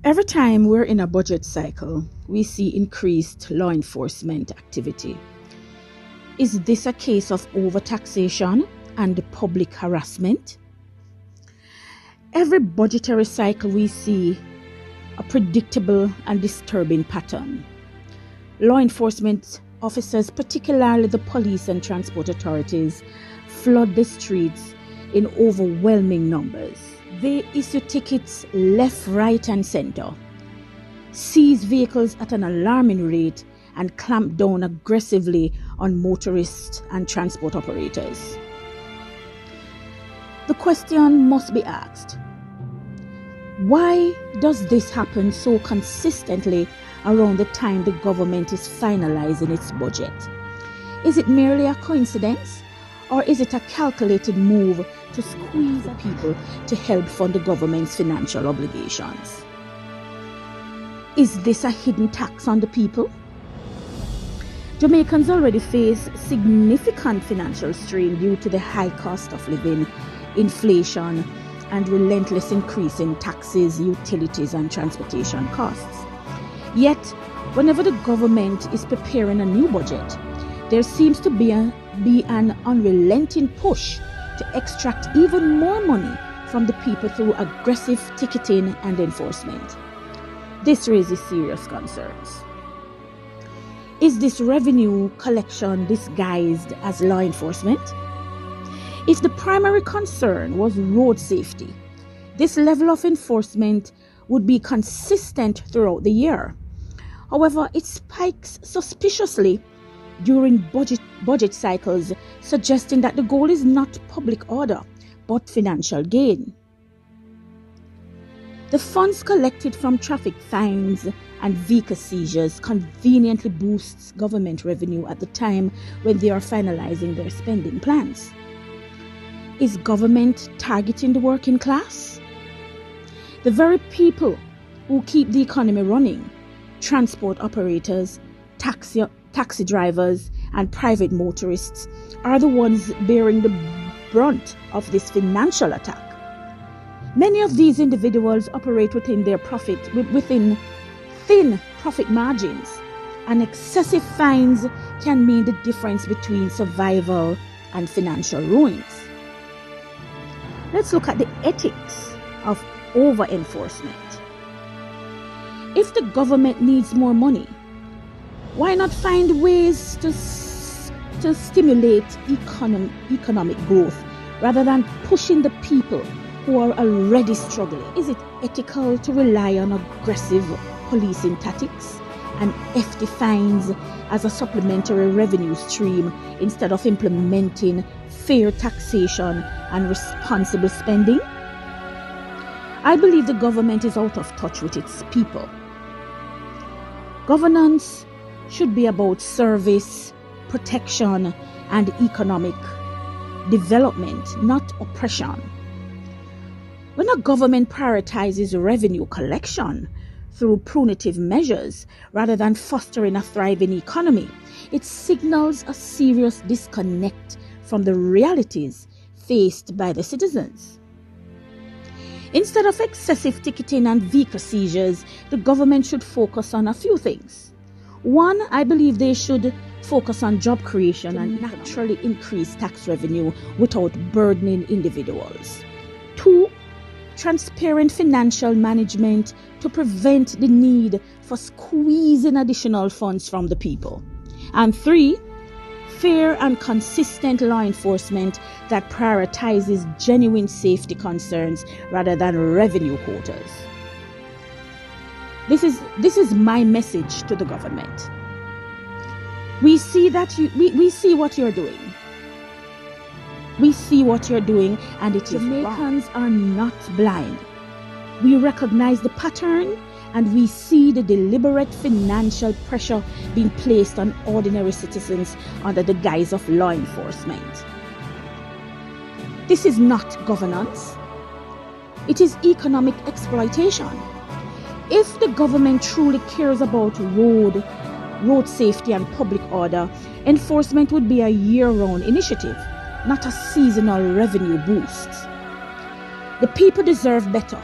Every time we're in a budget cycle, we see increased law enforcement activity. Is this a case of overtaxation and public harassment? Every budgetary cycle we see a predictable and disturbing pattern. Law enforcement officers, particularly the police and transport authorities, flood the streets in overwhelming numbers. They issue tickets left, right, and center, seize vehicles at an alarming rate, and clamp down aggressively on motorists and transport operators. The question must be asked: why does this happen so consistently around the time the government is finalizing its budget? Is it merely a coincidence, or is it a calculated move to squeeze the people to help fund the government's financial obligations? Is this a hidden tax on the people? Jamaicans already face significant financial strain due to the high cost of living, inflation, and relentless increase in taxes, utilities, and transportation costs. Yet, whenever the government is preparing a new budget, there seems to be an unrelenting push to extract even more money from the people through aggressive ticketing and enforcement. This raises serious concerns. Is this revenue collection disguised as law enforcement? If the primary concern was road safety, this level of enforcement would be consistent throughout the year. However, it spikes suspiciously during budget cycles, suggesting that the goal is not public order, but financial gain. The funds collected from traffic fines and vehicle seizures conveniently boosts government revenue at the time when they are finalizing their spending plans. Is government targeting the working class? The very people who keep the economy running, transport operators, taxi drivers, and private motorists, are the ones bearing the brunt of this financial attack. Many of these individuals operate within thin profit margins, and excessive fines can mean the difference between survival and financial ruins. Let's look at the ethics of over-enforcement. If the government needs more money, why not find ways to stimulate economic growth rather than pushing the people who are already struggling? Is it ethical to rely on aggressive policing tactics and hefty fines as a supplementary revenue stream instead of implementing fair taxation and responsible spending? I believe the government is out of touch with its people. Governance should be about service, protection, and economic development, not oppression. When a government prioritizes revenue collection through punitive measures rather than fostering a thriving economy, it signals a serious disconnect from the realities faced by the citizens. Instead of excessive ticketing and vehicle seizures, the government should focus on a few things. One, I believe they should focus on job creation and naturally increase tax revenue without burdening individuals. Two, transparent financial management to prevent the need for squeezing additional funds from the people. And three, fair and consistent law enforcement that prioritizes genuine safety concerns rather than revenue quotas. This is my message to the government. We see that we see what you're doing. We see what you're doing, and Jamaicans are not blind. We recognize the pattern, and we see the deliberate financial pressure being placed on ordinary citizens under the guise of law enforcement. This is not governance. It is economic exploitation. If the government truly cares about road safety and public order, enforcement would be a year-round initiative, not a seasonal revenue boost. The people deserve better.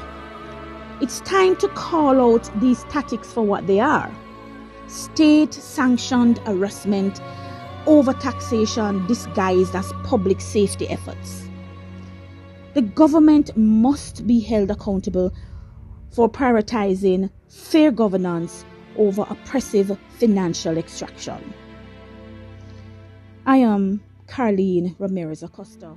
It's time to call out these tactics for what they are: state-sanctioned harassment, overtaxation disguised as public safety efforts. The government must be held accountable for prioritizing fair governance over oppressive financial extraction. I am Carlene Ramirez Acosta.